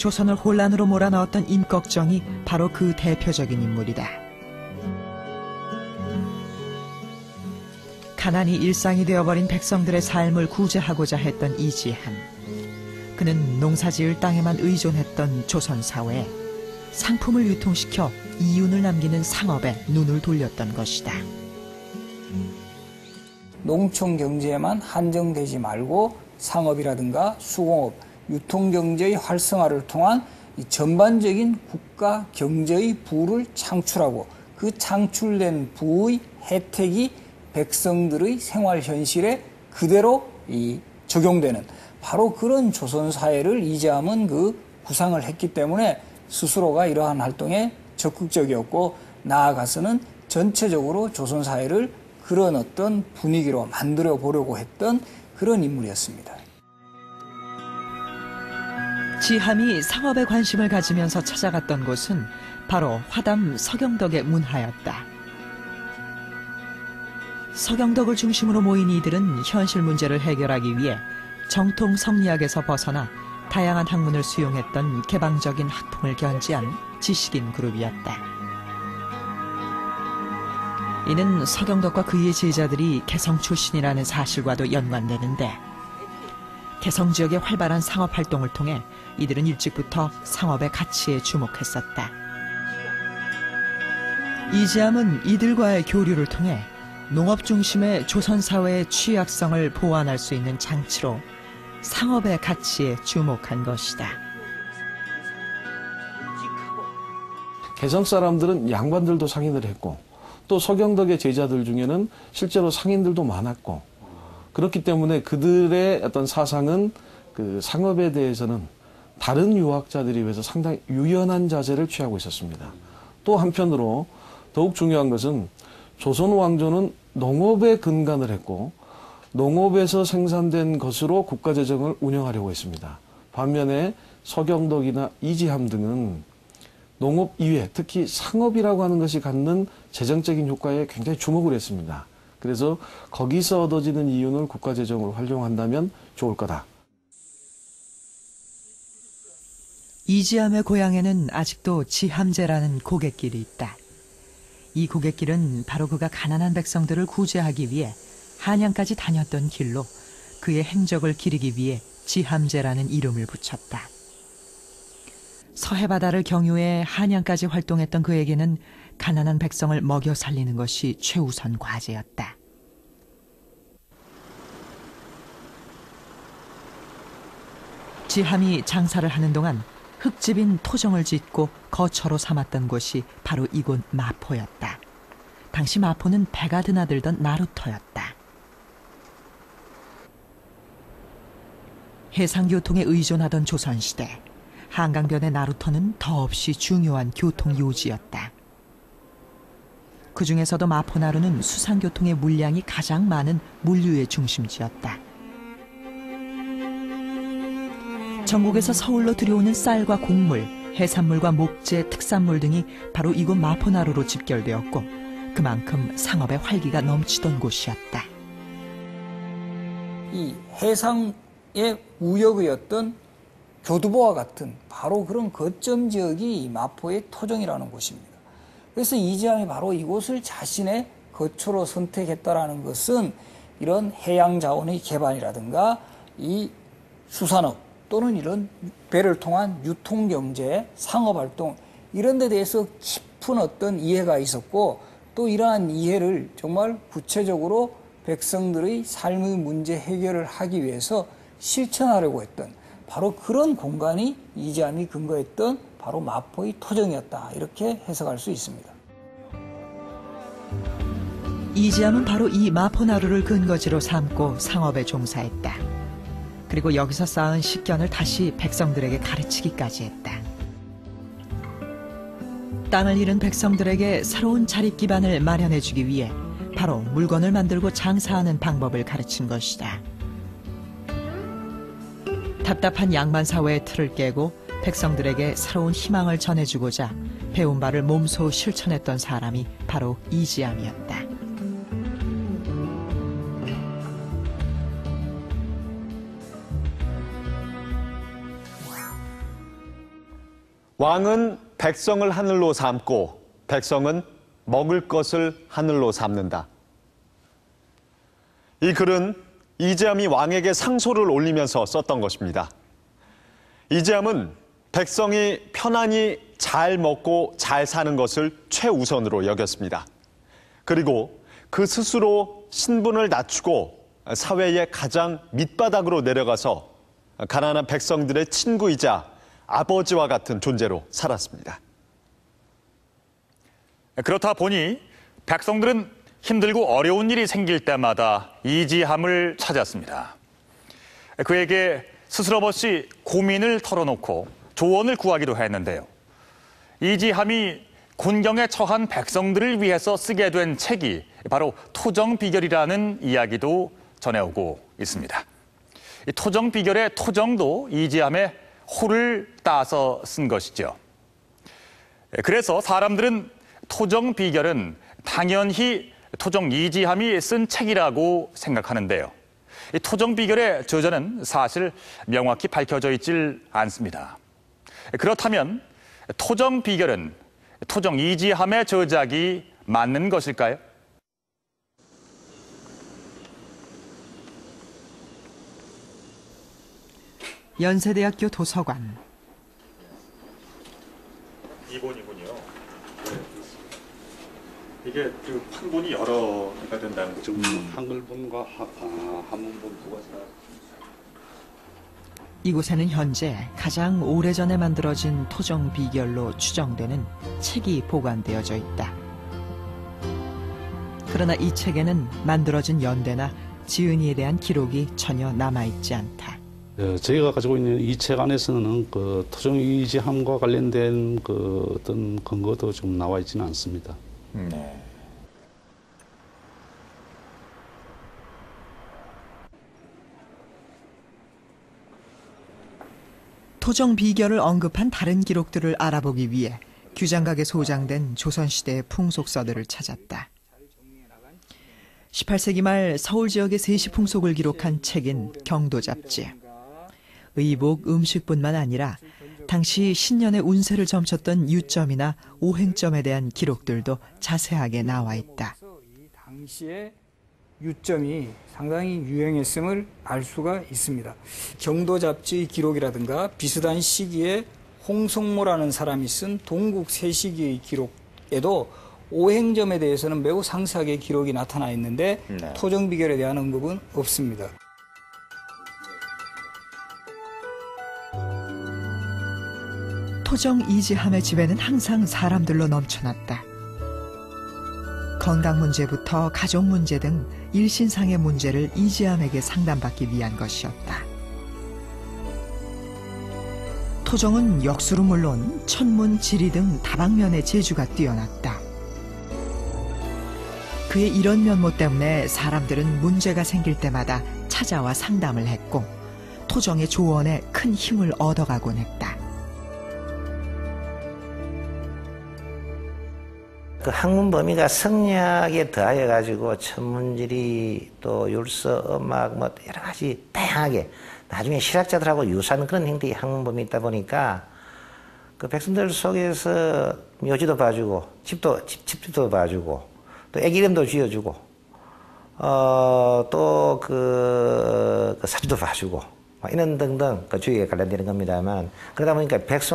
조선을 혼란으로 몰아넣었던 임꺽정이 바로 그 대표적인 인물이다. 가난이 일상이 되어버린 백성들의 삶을 구제하고자 했던 이지함. 그는 농사지을 땅에만 의존했던 조선 사회에 상품을 유통시켜 이윤을 남기는 상업에 눈을 돌렸던 것이다. 농촌 경제에만 한정되지 말고 상업이라든가 수공업, 유통경제의 활성화를 통한 이 전반적인 국가 경제의 부를 창출하고 그 창출된 부의 혜택이 백성들의 생활 현실에 그대로 적용되는 바로 그런 조선 사회를 이재함은 구상을 했기 때문에 스스로가 이러한 활동에 적극적이었고 나아가서는 전체적으로 조선 사회를 그런 어떤 분위기로 만들어 보려고 했던 그런 인물이었습니다. 지함이 상업에 관심을 가지면서 찾아갔던 곳은 바로 화담 서경덕의 문화였다. 서경덕을 중심으로 모인 이들은 현실 문제를 해결하기 위해 정통 성리학에서 벗어나 다양한 학문을 수용했던 개방적인 학풍을 견지한 지식인 그룹이었다. 이는 서경덕과 그의 제자들이 개성 출신이라는 사실과도 연관되는데 개성 지역의 활발한 상업 활동을 통해 이들은 일찍부터 상업의 가치에 주목했었다. 이재함은 이들과의 교류를 통해 농업 중심의 조선 사회의 취약성을 보완할 수 있는 장치로 상업의 가치에 주목한 것이다. 개성 사람들은 양반들도 상인을 했고 또 서경덕의 제자들 중에는 실제로 상인들도 많았고 그렇기 때문에 그들의 어떤 사상은 그 상업에 대해서는 다른 유학자들에 비해서 상당히 유연한 자세를 취하고 있었습니다. 또 한편으로 더욱 중요한 것은 조선 왕조는 농업에 근간을 했고 농업에서 생산된 것으로 국가재정을 운영하려고 했습니다. 반면에 서경덕이나 이지함 등은 농업 이외, 특히 상업이라고 하는 것이 갖는 재정적인 효과에 굉장히 주목을 했습니다. 그래서 거기서 얻어지는 이윤을 국가재정으로 활용한다면 좋을 거다. 이지함의 고향에는 아직도 지함제라는 고갯길이 있다. 이 고갯길은 바로 그가 가난한 백성들을 구제하기 위해 한양까지 다녔던 길로 그의 행적을 기리기 위해 지함제라는 이름을 붙였다. 서해바다를 경유해 한양까지 활동했던 그에게는 가난한 백성을 먹여 살리는 것이 최우선 과제였다. 지함이 장사를 하는 동안 흙집인 토정을 짓고 거처로 삼았던 곳이 바로 이곳 마포였다. 당시 마포는 배가 드나들던 나루터였다. 해상교통에 의존하던 조선시대, 한강변의 나루터는 더없이 중요한 교통요지였다. 그 중에서도 마포나루는 수상교통의 물량이 가장 많은 물류의 중심지였다. 전국에서 서울로 들여오는 쌀과 곡물, 해산물과 목재, 특산물 등이 바로 이곳 마포나루로 집결되었고 그만큼 상업의 활기가 넘치던 곳이었다. 이 해상의 무역의 어떤 교두보와 같은 바로 그런 거점 지역이 이 마포의 토정이라는 곳입니다. 그래서 이지함이 바로 이곳을 자신의 거처로 선택했다라는 것은 이런 해양 자원의 개발이라든가 이 수산업 또는 이런 배를 통한 유통경제, 상업활동 이런 데 대해서 깊은 어떤 이해가 있었고 또 이러한 이해를 정말 구체적으로 백성들의 삶의 문제 해결을 하기 위해서 실천하려고 했던 바로 그런 공간이 이지함이 근거했던 바로 마포의 토정이었다. 이렇게 해석할 수 있습니다. 이지함은 바로 이 마포나루를 근거지로 삼고 상업에 종사했다. 그리고 여기서 쌓은 식견을 다시 백성들에게 가르치기까지 했다. 땅을 잃은 백성들에게 새로운 자립 기반을 마련해주기 위해 바로 물건을 만들고 장사하는 방법을 가르친 것이다. 답답한 양반 사회의 틀을 깨고 백성들에게 새로운 희망을 전해주고자 배운 바를 몸소 실천했던 사람이 바로 이지함이었다. 왕은 백성을 하늘로 삼고 백성은 먹을 것을 하늘로 삼는다. 이 글은 이재함이 왕에게 상소를 올리면서 썼던 것입니다. 이재함은 백성이 편안히 잘 먹고 잘 사는 것을 최우선으로 여겼습니다. 그리고 그 스스로 신분을 낮추고 사회의 가장 밑바닥으로 내려가서 가난한 백성들의 친구이자 아버지와 같은 존재로 살았습니다. 그렇다 보니 백성들은 힘들고 어려운 일이 생길 때마다 이지함을 찾았습니다. 그에게 스스럼없이 고민을 털어놓고 조언을 구하기도 했는데요. 이지함이 곤경에 처한 백성들을 위해서 쓰게 된 책이 바로 토정비결이라는 이야기도 전해오고 있습니다. 이 토정비결의 토정도 이지함의 호를 따서 쓴 것이죠. 그래서 사람들은 토정비결은 당연히 토정 이지함이 쓴 책이라고 생각하는데요. 이 토정비결의 저자는 사실 명확히 밝혀져 있질 않습니다. 그렇다면 토정비결은 토정 이지함의 저작이 맞는 것일까요? 연세대학교 도서관. 이본이군요. 이게 그 판본이 여러 개가 된다는 거죠. 한글본과 한문본 두 가지가. 이곳에는 현재 가장 오래전에 만들어진 토정 비결로 추정되는 책이 보관되어져 있다. 그러나 이 책에는 만들어진 연대나 지은이에 대한 기록이 전혀 남아있지 않다. 저희가 가지고 있는 이 책 안에서는 그 토정 이지함과 관련된 그 어떤 근거도 좀 나와 있지는 않습니다. 네. 토정 비결을 언급한 다른 기록들을 알아보기 위해 규장각에 소장된 조선시대의 풍속서들을 찾았다. 18세기 말 서울 지역의 세시 풍속을 기록한 책인 경도잡지. 의복, 음식뿐만 아니라 당시 신년의 운세를 점쳤던 유점이나 오행점에 대한 기록들도 자세하게 나와 있다. 이 당시의 유점이 상당히 유행했음을 알 수가 있습니다. 경도잡지의 기록이라든가 비슷한 시기에 홍성모라는 사람이 쓴 동국세시기의 기록에도 오행점에 대해서는 매우 상세하게 기록이 나타나 있는데 네. 토정비결에 대한 언급은 없습니다. 토정 이지함의 집에는 항상 사람들로 넘쳐났다. 건강 문제부터 가족 문제 등 일신상의 문제를 이지함에게 상담받기 위한 것이었다. 토정은 역수로 물론 천문, 지리 등 다방면의 재주가 뛰어났다. 그의 이런 면모 때문에 사람들은 문제가 생길 때마다 찾아와 상담을 했고 토정의 조언에 큰 힘을 얻어가곤 했다. 그 학문 범위가 성리학에 더하여 가지고 천문지리 또 율서, 음악 뭐 여러 가지 다양하게 나중에 실학자들하고 유사한 그런 형태의 학문 범위 있다 보니까 그 백성들 속에서 묘지도 봐주고 집도 봐주고 또 애기 이름도 지어주고 또 그 사주도 봐주고 이런 등등 그 주위에 관련되는 겁니다만 그러다 보니까 백성